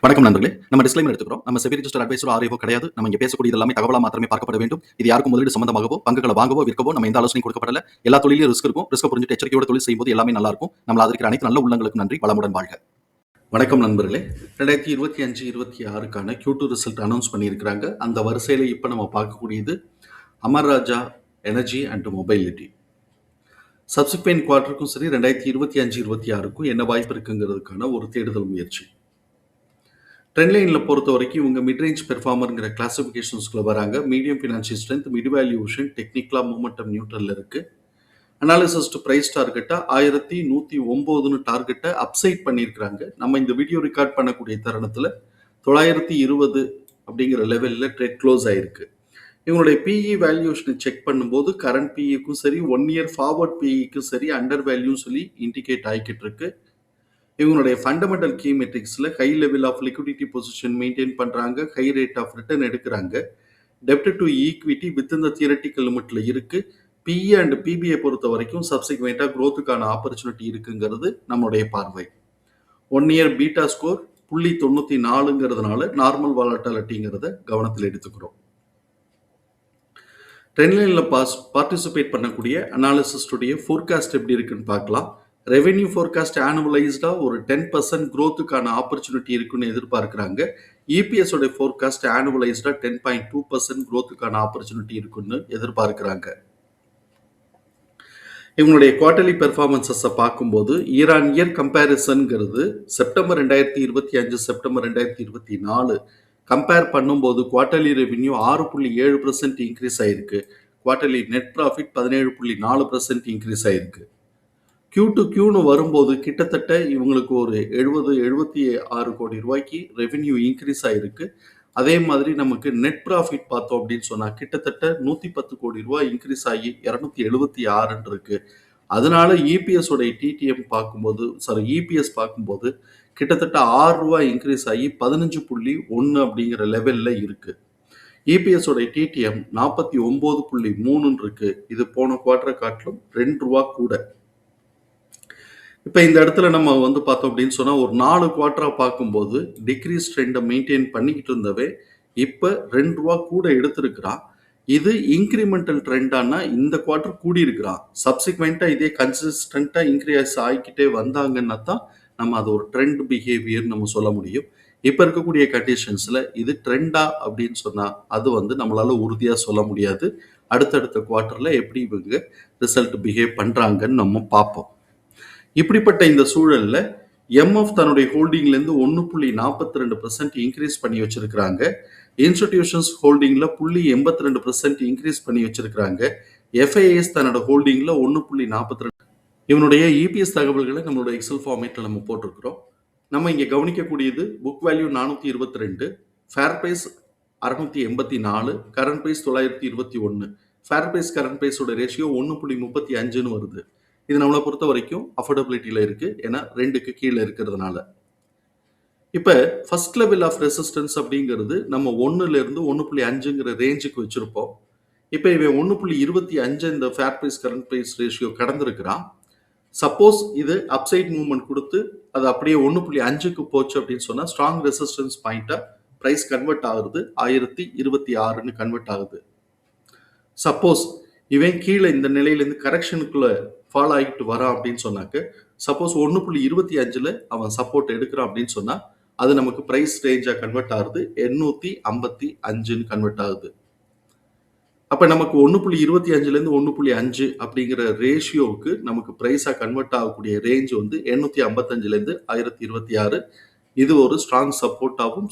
வணக்கம் நண்பர்களே. நம்ம டிஸ்க்ளைமர் எடுத்துக்கிறோம். நம்ம செபி ரிஜிஸ்டர் அட்வைசர் ஆர்ஐஓ கிடையாது. நம்ம இங்க பேசக்கூடியது எல்லாமே தகவலா மாத்திரமே பார்க்கப்பட வேண்டும். இது யாருக்கும் முதலீடு சம்பந்தமாகவோ, பங்குகளை வாங்கவோ, விற்கவோ நம்ம எந்த ஆலோசனையும் கொடுக்கப்படல. எல்லா தொழிலும் ரிஸ்க் இருக்கும். ரிஸ்க் புரிஞ்சுட்டு எச்சரிக்கையோட தொழில் செய்யும்போது எல்லாமே நல்லா இருக்கும். நம்மள ஆதரிக்கிற அனைத்து நல்ல உள்ளங்களுக்கும் நன்றி. வளமுடன் வாழ்க. வணக்கம் நண்பர்களே. 2025-26க்கான Q2 ரிசல்ட் அனௌன்ஸ் பண்ணியிருக்கிறாங்க. அந்த வரிசையில இப்ப நம்ம பார்க்கக்கூடியது அமர் ராஜா எனர்ஜி அண்ட் மொபைலிட்டி. சப்சிக்வெண்ட் குவார்ட்டருக்கும் சரி 2025-26க்கும் என்ன வாய்ப்பு இருக்குங்கிறதுக்கான ஒரு தேடுதல் முயற்சி. ட்ரெண்ட் லைனில் பொறுத்த வரைக்கும் இவங்க மிட்ரேஞ்ச் பெர்ஃபார்மருங்கிற கிளாசிஃபிகேஷன்ஸ்குள்ள வராங்க. Medium financial strength, mid valuation, டெக்னிக்கலாக மூமெண்டம் நியூட்ரல் இருக்கு. அனாலிசிஸ் டு பிரைஸ் டார்கெட்டா 1109 டார்கெட்டை அப்சைட் பண்ணியிருக்கிறாங்க. நம்ம இந்த வீடியோ ரெக்கார்ட் பண்ணக்கூடிய தருணத்தில் 920 அப்படிங்கிற லெவலில் ட்ரேட் க்ளோஸ் ஆயிருக்கு. இவங்களுடைய பிஇ வேல்யூஷனை செக் பண்ணும்போது கரண்ட் பிஇக்கும் சரி 1 இயர் ஃபார்வர்ட் பிஇக்கும் சரி அண்டர் வேல்யூ சொல்லி இண்டிகேட் ஆகிக்கிட்டு இருக்கு. இவங்களுடைய ஃபண்டமெண்டல் கீ மெட்ரிக்ஸில் high level of liquidity position maintain பண்ணுறாங்க, ஹை ரேட் ஆஃப் ரிட்டர்ன் எடுக்கிறாங்க, டெப்ட் டு ஈக்விட்டி வித் இந்த தியரட்டிக்கல் லிமிட்டில் இருக்குது. பிஇ அண்ட் பிபிஐ பொறுத்த வரைக்கும் சப்சிக்வெண்ட்டாக க்ரோத்துக்கான ஆப்பர்ச்சுனிட்டி இருக்குங்கிறது நம்மளுடைய பார்வை. 1 இயர் பீட்டா ஸ்கோர் 0.94ங்கிறதுனால நார்மல் வாலட்டாலிட்டிங்கிறத கவனத்தில் எடுத்துக்கிறோம். ட்ரெண்ட் லைனில் பார்ட்டிசிபேட் பண்ணக்கூடிய அனாலிசிஸ்டுடைய ஃபோர்காஸ்ட் எப்படி இருக்குன்னு பார்க்கலாம். ரெவென்யூ ஃபோர்காஸ்ட் ஆனுவலைஸ்டாக ஒரு 10% க்ரோத்துக்கான ஆப்பர்ச்சுனிட்டி இருக்குன்னு எதிர்பார்க்குறாங்க. இபிஎஸோட ஃபோர்காஸ்ட் ஆனுவலைஸ்டாக 10.2% க்ரோத்துக்கான ஆப்பர்ச்சுனிட்டி இருக்குன்னு எதிர்பார்க்குறாங்க. இவங்களுடைய குவார்டர்லி பெர்ஃபார்மன்ஸஸை பார்க்கும்போது இயர் ஆன் இயர் கம்பேரிசன்கிறது செப்டம்பர் 2025 செப்டம்பர் 2024 கம்பேர் பண்ணும்போது குவார்டர்லி ரெவென்யூ 6.7% இன்க்ரீஸ் ஆயிருக்கு. குவார்டர்லி நெட் ப்ராஃபிட் 17.4% இன்க்ரீஸ் ஆயிருக்கு. Q2Qன்னு வரும்போது கிட்டத்தட்ட இவங்களுக்கு ஒரு 76 கோடி ரூபாய்க்கு ரெவென்யூ இன்க்ரீஸ் ஆயிருக்கு. அதே மாதிரி நமக்கு நெட் ப்ராஃபிட் பார்த்தோம் அப்படின்னு சொன்னால் கிட்டத்தட்ட 110 கோடி ரூபாய் இன்க்ரீஸ் ஆகி 276 இருக்கு. அதனால இபிஎஸோட டிடிஎம் பார்க்கும்போது இபிஎஸ் பார்க்கும்போது கிட்டத்தட்ட 6 ரூபாய் இன்க்ரீஸ் ஆகி 15.1 அப்படிங்கிற லெவலில் இருக்கு. இபிஎஸோட டிடிஎம் 49.3 இருக்கு. இது போன குவார்டரை காட்டிலும் 2 ரூபா கூட. இப்போ இந்த இடத்துல நம்ம பார்த்தோம் அப்படின்னு சொன்னால் ஒரு 4 குவார்டராக பார்க்கும்போது டிக்ரீஸ் ட்ரெண்டை மெயின்டைன் பண்ணிக்கிட்டு இருந்தவே இப்போ 2 ரூபா கூட எடுத்திருக்கிறான். இது இன்க்ரிமெண்டல் ட்ரெண்டானா இந்த குவார்டர் கூடி இருக்கிறான். சப்சிக்வெண்ட்டாக இதே கன்சிஸ்டண்ட்டாக இன்க்ரீஸ் ஆகிக்கிட்டே வந்தாங்கன்னா தான் நம்ம அது ஒரு ட்ரெண்ட் பிஹேவியர் நம்ம சொல்ல முடியும். இப்போ இருக்கக்கூடிய கண்டிஷன்ஸில் இது ட்ரெண்டா அப்படின்னு சொன்னால் அது நம்மளால் உறுதியாக சொல்ல முடியாது. அடுத்தடுத்த குவார்ட்டரில் எப்படி இவங்க ரிசல்ட் பிஹேவ் பண்ணுறாங்கன்னு நம்ம பார்ப்போம். இப்படிப்பட்ட இந்த சூழலில் எம்எஃப் தன்னுடைய ஹோல்டிங்லேருந்து 1.42% இன்க்ரீஸ் பண்ணி வச்சிருக்கிறாங்க. இன்ஸ்டிடியூஷன்ஸ் ஹோல்டிங்கில் 0.82% இன்க்ரீஸ் பண்ணி வச்சிருக்கிறாங்க. எஃப்ஐஎஸ் தன்னோட ஹோல்டிங்கில் 1.42. இவனுடைய இபிஎஸ் தகவல்களை நம்மளோட எக்ஸல் ஃபார்மேட்டில் நம்ம போட்டிருக்கிறோம். நம்ம இங்கே கவனிக்கக்கூடியது book value 422, fair price 684, current price 921. Fair price current ப்ரைஸோட ரேஷியோ 1.35ன்னு வருது. இது நம்மளை பொறுத்த வரைக்கும் அஃபோர்டபிலிட்டியில் இருக்குது, ஏன்னா 2க்கு கீழே இருக்கிறதுனால. இப்போ ஃபர்ஸ்ட் லெவல் ஆஃப் ரெசிஸ்டன்ஸ் அப்படிங்கிறது நம்ம 1லேருந்து 1.5ங்கிற ரேஞ்சுக்கு வச்சுருப்போம். இப்போ இவன் 1.25 இந்த fair price current price ratio கடந்திருக்கிறான். சப்போஸ் இது அப்சைட் மூவ்மெண்ட் கொடுத்து அது அப்படியே 1.5க்கு போச்சு அப்படின்னு சொன்னால் ஸ்ட்ராங் ரெசிஸ்டன்ஸ் பாயிண்ட்டாக ப்ரைஸ் கன்வெர்ட் ஆகுது, 1026ன்னு கன்வெர்ட் ஆகுது. சப்போஸ் இவன் கீழே இந்த நிலையிலேருந்து கரெக்ஷனுக்குள்ள ஃபாலோ ஆகிட்டு வரான் அப்படின்னு சொன்னாக்க, சப்போஸ் 1.25ல் அவன் சப்போர்ட் எடுக்கிறான் அப்படின்னு சொன்னால் அது நமக்கு ப்ரைஸ் ரேஞ்சாக கன்வெர்ட் ஆகுது, 855ன்னு கன்வெர்ட் ஆகுது. அப்போ நமக்கு 1.25லேருந்து 1.5 அப்படிங்கிற ரேஷியோவுக்கு நமக்கு ப்ரைஸாக கன்வெர்ட் ஆகக்கூடிய ரேஞ்ச் 855லேருந்து 1026. இது ஒரு ஸ்ட்ராங் சப்போர்ட்டாகவும்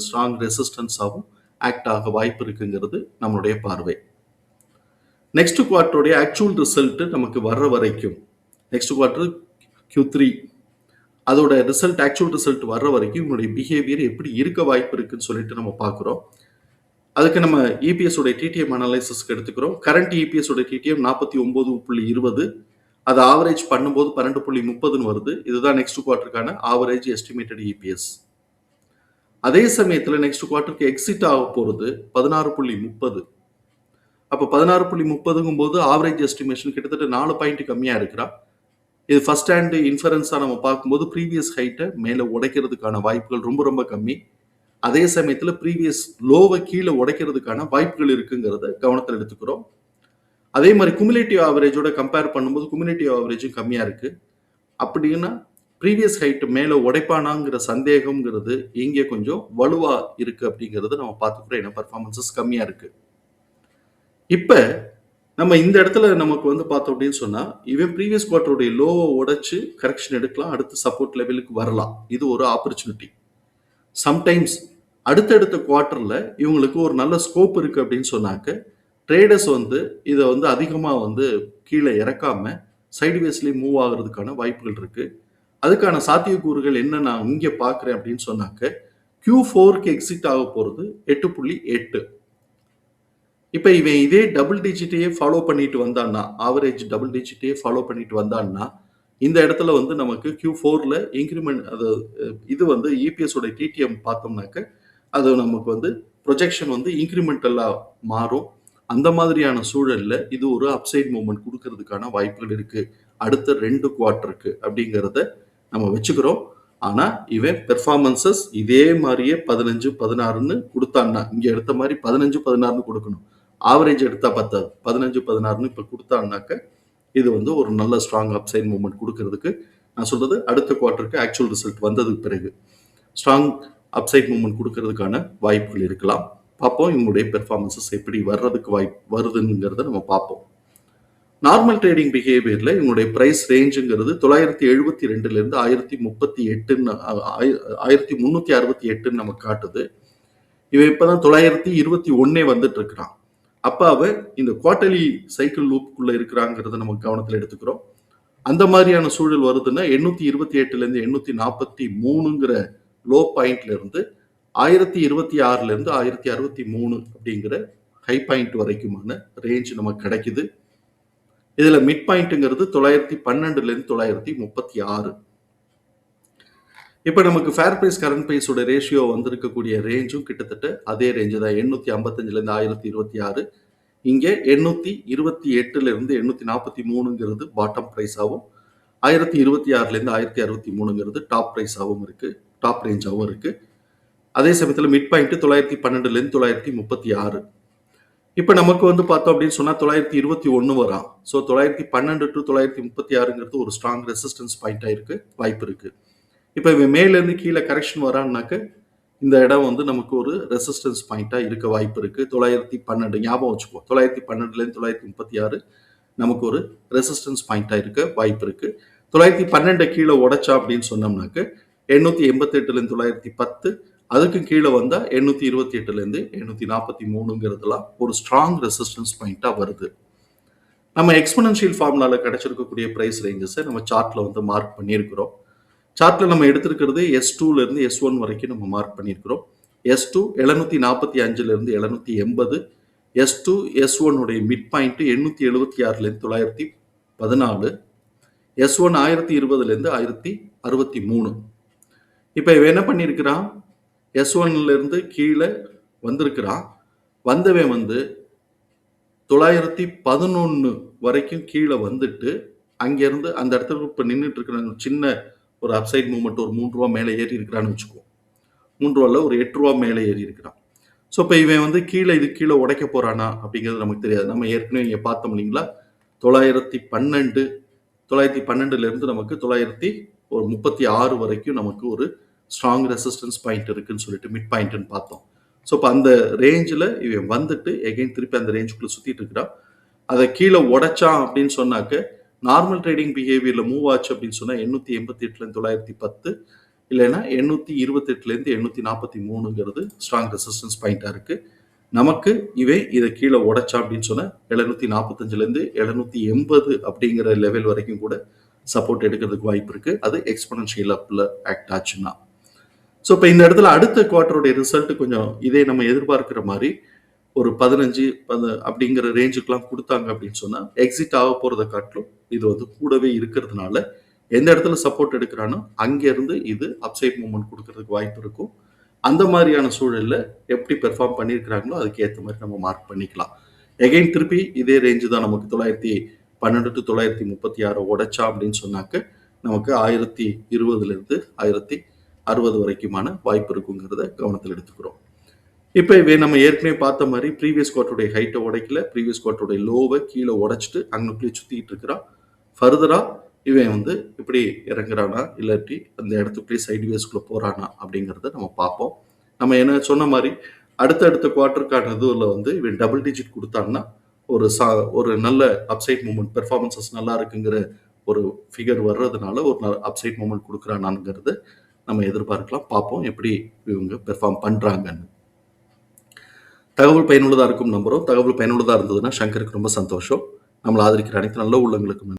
ஸ்ட்ராங் ரெசிஸ்டன்ஸாகவும் ஆக்ட் ஆக வாய்ப்பு இருக்குங்கிறது நம்மளுடைய பார்வை. நெக்ஸ்ட் குவார்ட்டருடைய ஆக்சுவல் ரிசல்ட் நமக்கு வர்ற வரைக்கும், நெக்ஸ்ட் குவார்ட்டர் Q3 அதோட ரிசல்ட் ஆக்சுவல் ரிசல்ட் வர்ற வரைக்கும் இவனுடைய பிஹேவியர் எப்படி இருக்க வாய்ப்பு இருக்குன்னு சொல்லிட்டு நம்ம பார்க்குறோம். அதுக்கு நம்ம இபிஎஸோட டிடிஎம் அனாலிசிஸ்க்கு எடுத்துக்கிறோம். கரண்ட் இபிஎஸோட டிடிஎம் 49.20, அதை ஆவரேஜ் பண்ணும்போது 12.30ன்னு வருது. இதுதான் நெக்ஸ்ட் குவார்ட்டருக்கான ஆவரேஜ் எஸ்டிமேட்டட் இபிஎஸ். அதே சமயத்தில் நெக்ஸ்ட் குவார்ட்டருக்கு எக்ஸிட் ஆக போகிறது 16.30. அப்போ 16.30ங்கும் போது ஆவரேஜ் எஸ்டிமேஷன் கிட்டத்தட்ட 4 பாயிண்ட் கம்மியாக இருக்கிறா. இது ஃபர்ஸ்ட் ஹேண்ட் இன்ஃபரன்ஸா நம்ம பார்க்கும்போது ப்ரீவியஸ் ஹைட்ட மேல உடைக்கிறதுக்கான வாய்ப்புகள் ரொம்ப ரொம்ப கம்மி. அதே சமயத்துல ப்ரீவியஸ் லோவ கீழ உடைக்கிறதுக்கான வாய்ப்புகள் இருக்குங்கிறத கவனத்துல எடுத்துக்கிறோம். அதே மாரி குமுலேட்டிவ் ஆவரேஜோட கம்பேர் பண்ணும்போது குமுலேட்டிவ் ஆவரேஜும் கம்மியா இருக்கு. அப்படின்னா ப்ரீவியஸ் ஹைட் மேல உடைப்பானாங்கிற சந்தேகம்ங்கிறது இங்கே கொஞ்சம் வலுவா இருக்கு அப்படிங்கிறத நம்ம பார்த்துக்கிறோம். ஏன்னா பெர்ஃபார்மன்ஸஸ் கம்மியா இருக்கு. இப்ப நம்ம இந்த இடத்துல நமக்கு வந்து பார்த்தோம் அப்படின்னு சொன்னா, இவன் ப்ரீவியஸ் குவார்ட்டருடைய லோவ உடைச்சு கரெக்ஷன் எடுக்கலாம். அடுத்து சப்போர்ட் லெவலுக்கு வரலாம். இது ஒரு ஆப்பர்ச்சுனிட்டி. சம்டைம்ஸ் அடுத்தடுத்த குவார்ட்டர்ல இவங்களுக்கு ஒரு நல்ல ஸ்கோப் இருக்கு அப்படின்னு சொன்னாக்க, ட்ரேடர்ஸ் வந்து இத வந்து அதிகமா வந்து கீழ இறக்காம சைட்வேஸ்லயே மூவ் ஆகுறதுக்கான வாய்ப்புகள் இருக்கு. அதுக்கான சாத்தியக்கூறுகள் என்ன நான் இங்க பார்க்கிறேன் அப்படின்னு சொன்னாக்க, Q4க்கு எக்ஸிட் ஆக போறது 8.8. இப்ப இவன் இதே டபுள் டிஜிட்டையே ஃபாலோ பண்ணிட்டு வந்தான்னா, ஆவரேஜ் டபுள் டிஜிட்டையே ஃபாலோ பண்ணிட்டு வந்தான்னா, இந்த இடத்துல வந்து நமக்கு Q4ல இன்கிரிமெண்ட் அது இது வந்து இபிஎஸ் உடைய டிடிஎம் பார்த்தோம்னாக்க, அது நமக்கு வந்து ப்ரொஜெக்ஷன் வந்து இன்கிரிமெண்டலா மாறும். அந்த மாதிரியான சூழல்ல இது ஒரு அப்சைட் மூவ்மெண்ட் குடுக்கறதுக்கான வாய்ப்புகள் இருக்கு. அடுத்த 2 குவார்ட்டருக்கு அப்படிங்கிறத நம்ம வச்சுக்கிறோம். ஆனா, இவன் பெர்ஃபார்மன்ஸஸ் இதே மாரியே 15, 16ன்னு குடுத்தான்னா, இங்க எடுத்த மாரி 15, 16ன்னு குடுக்கணும். ஆவரேஜ் எடுத்தா பத்தாது. 15, 16ன்னு இப்ப குடுத்தான்னாக்க, இது வந்து ஒரு நல்ல ஸ்ட்ராங் அப்சைட் மூவ்மெண்ட் குடுக்கறதுக்கு நான் சொல்றது அடுத்த குவார்ட்டருக்கு ஆக்சுவல் ரிசல்ட் வந்ததுக்கு பிறகு ஸ்ட்ராங் அப்சைட் மூவ்மெண்ட் குடுக்கறதுக்கான வாய்ப்புகள் இருக்கலாம். பார்ப்போம் இவங்களுடைய பெர்ஃபார்மன்ஸஸ் எப்படி வர்றதுக்கு வருதுங்கிறத நம்ம பார்ப்போம். நார்மல் ட்ரேடிங் பிஹேவியர்ல இவங்களுடைய பிரைஸ் ரேஞ்சுங்கிறது 972ல இருந்து 1038ன்னு 1368ன்னு நமக்கு காட்டுது. இவன் இப்பதான் 921 வந்துட்டு இருக்கிறான். அப்ப அவன் இந்த குவார்டர்லி சைக்கிள் லூப்புக்குள்ள இருக்கிறாங்கிறத நம்ம கவனத்தில் எடுத்துக்கிறோம். அந்த மாதிரியான சூழல் வருதுன்னா 828ல இருந்து 843ங்கிற லோ பாயிண்ட்ல இருந்து 1026ல இருந்து 1063 அப்படிங்கிற ஹை பாயிண்ட் வரைக்குமான ரேஞ்ச் நமக்கு கிடைக்குது. இதுல மிட் பாயிண்ட்ங்கிறது 912ல இருந்து 936. இப்ப நமக்கு ஃபேர் பிரைஸ் கரண்ட் பிரைஸோட ரேஷியோ வந்திருக்கக்கூடிய ரேஞ்சும் கிட்டத்தட்ட அதே ரேஞ்சு தான். 855ல இருந்து 1026. இங்க 828ல இருந்து 843ங்கிறது பாட்டம் பிரைஸாவும் 1026ல இருந்து 1063ங்கிறது டாப் பிரைஸாவும் இருக்கு. டாப் ரேஞ்சாவும் இருக்கு. அதே சமயத்துல மிட் பாயிண்ட் 912ல இருந்து 936. இப்ப நமக்கு வந்து பார்த்தோம் அப்படின்னு சொன்னா 921 வரான். ஸோ 912 டு 936ங்கிறது ஒரு ஸ்ட்ராங் ரெசிஸ்டன்ஸ் பாயிண்டா இருக்கு, வாய்ப்பு இருக்கு. இப்ப இவன் மேல இருந்து கீழே கரெக்ஷன் வரான்னாக்க இந்த இடம் வந்து நமக்கு ஒரு ரெசிஸ்டன்ஸ் பாயிண்டா இருக்க வாய்ப்பு இருக்கு. 912 ஞாபகம் வச்சுக்கோ. 912ல இருந்து 936 நமக்கு ஒரு ரெசிஸ்டன்ஸ் பாயிண்டா இருக்க வாய்ப்பு இருக்கு. 912 கீழே உடைச்சா அப்படின்னு சொன்னோம்னாக்க 888ல இருந்து 910, அதுக்கு கீழே வந்தா 828ல இருந்து 843ங்கிறதுலாம் ஒரு ஸ்ட்ராங் ரெசிஸ்டன்ஸ் பாயிண்டா வருது. நம்ம எக்ஸ்போனன்ஷியல் ஃபார்முலால கிடைச்சிருக்கக்கூடிய பிரைஸ் ரேஞ்சஸை நம்ம சார்ட்ல வந்து மார்க் பண்ணியிருக்கிறோம். சார்ட்ல நம்ம எடுத்திருக்கிறது S2ல இருந்து S1 வரைக்கும் நம்ம மார்க் பண்ணியிருக்கிறோம். S2 745ல இருந்து 780, S2 S1 உடைய மிட் பாயிண்ட் 876ல இருந்து 914, S1 1020ல இருந்து 1063. இப்ப இவன் என்ன பண்ணியிருக்கிறான், S1ல இருந்து கீழே வந்திருக்கிறான். வந்தவன் வந்து 911 வரைக்கும் கீழே வந்துட்டு அங்கிருந்து அந்த இடத்துல இப்ப நின்றுட்டு இருக்கிற சின்ன ஒரு அப்சைட் மூவ்மெண்ட் ஒரு 3 ரூபா மேலே ஏறி இருக்கிறான்னு வச்சுக்கோ. 3 ரூபால ஒரு 8 ரூபா மேலே ஏறி இருக்கிறான். ஸோ இப்போ இவன் வந்து இது கீழே உடைக்க போறானா அப்படிங்கிறது நமக்கு தெரியாது. நம்ம ஏற்கனவே இங்கே பார்த்தோம் இல்லைங்களா, 912ல இருந்து நமக்கு 936 வரைக்கும் நமக்கு ஒரு ஸ்ட்ராங் ரெசிஸ்டன்ஸ் பாயிண்ட் இருக்குன்னு சொல்லிட்டு மிட் பாயிண்ட்னு பார்த்தோம். ஸோ இப்போ அந்த ரேஞ்சில் இவன் வந்துட்டு எகைன் திருப்பி அந்த ரேஞ்சுக்குள்ள சுத்திட்டு இருக்கிறான். அதை கீழே உடைச்சான் அப்படின்னு சொன்னாக்க நார்மல் ட்ரேடிங் பிஹேவியர்ல மூவ் ஆச்சு அப்படின்னு சொன்னா 888ல இருந்து 910, இல்லைன்னா 828ல இருந்து 843ங்கிறது ஸ்ட்ராங் ரெசிஸ்டன்ஸ் பாயிண்டா இருக்கு. நமக்கு இதை கீழே உடைச்சா அப்படின்னு சொன்னா 745ல இருந்து 780 அப்படிங்கிற லெவல் வரைக்கும் கூட சப்போர்ட் எடுக்கிறதுக்கு வாய்ப்பு இருக்கு. அது எக்ஸ்போனன்ஷியல் அப்ல ஆக்ட் ஆச்சுன்னா. ஸோ இப்போ இந்த இடத்துல அடுத்த குவார்ட்டருடைய ரிசல்ட் கொஞ்சம் இதே நம்ம எதிர்பார்க்கிற மாதிரி ஒரு 15 அப்படிங்கிற ரேஞ்சுக்கெல்லாம் கொடுத்தாங்க அப்படின்னு சொன்னா எக்ஸிட் ஆக போறதை காட்டிலும் இது வந்து கூடவே இருக்கிறதுனால எந்த இடத்துல சப்போர்ட் எடுக்கிறானோ அங்கிருந்து இது அப்சைட் மூவ்மெண்ட் கொடுக்கறதுக்கு வாய்ப்பு இருக்கும். அந்த மாதிரியான சூழல்ல எப்படி பெர்ஃபார்ம் பண்ணியிருக்கிறாங்களோ அதுக்கு ஏற்ற மாதிரி நம்ம மார்க் பண்ணிக்கலாம். எகைன் திருப்பி இதே ரேஞ்சு தான் நமக்கு 12 to 936 உடைச்சா அப்படின்னு சொன்னாக்க நமக்கு 1020லிருந்து 1060 வரைக்குமான வாய்ப்பு இருக்குங்கிறத கவனத்தில் எடுத்துக்கிறோம். இப்போ இவை நம்ம ஏற்கனவே பார்த்த மாதிரி ப்ரீவியஸ் குவார்ட்டருடைய ஹைட்டை உடைக்கல, ப்ரீவியஸ் குவார்ட்டருடைய லோவை கீழே உடைச்சிட்டு அங்கனுக்குள்ளேயே சுற்றிக்கிட்டு இருக்கிறான். ஃபர்தராக இவன் வந்து இப்படி இறங்குறானா இல்லாட்டி அந்த இடத்துக்குள்ளேயே சைட்வேஸ்குள்ளே போகிறானா அப்படிங்கிறத நம்ம பார்ப்போம். நம்ம என்ன சொன்ன மாதிரி அடுத்தடுத்த குவார்ட்டருக்கான இதுவில் வந்து இவன் டபுள் டிஜிட் கொடுத்தான்னா ஒரு நல்ல அப்சைட் மூமெண்ட் பெர்ஃபார்மன்சஸ் நல்லா இருக்குங்கிற ஒரு ஃபிகர் வர்றதுனால ஒரு அப்சைட் மூமெண்ட் கொடுக்குறானாங்கிறது நம்ம எதிர்பார்க்கலாம். பார்ப்போம் எப்படி இவங்க பெர்ஃபார்ம் பண்ணுறாங்கன்னு. தகவல் பயனுள்ளதாக இருக்கும் நம்புகிறோம். தகவல் பயனுள்ளதாக இருந்ததுன்னா சங்கருக்கு ரொம்ப சந்தோஷம். நம்மளை ஆதரிக்கிற அனைத்து நல்ல உள்ளங்களுக்கும்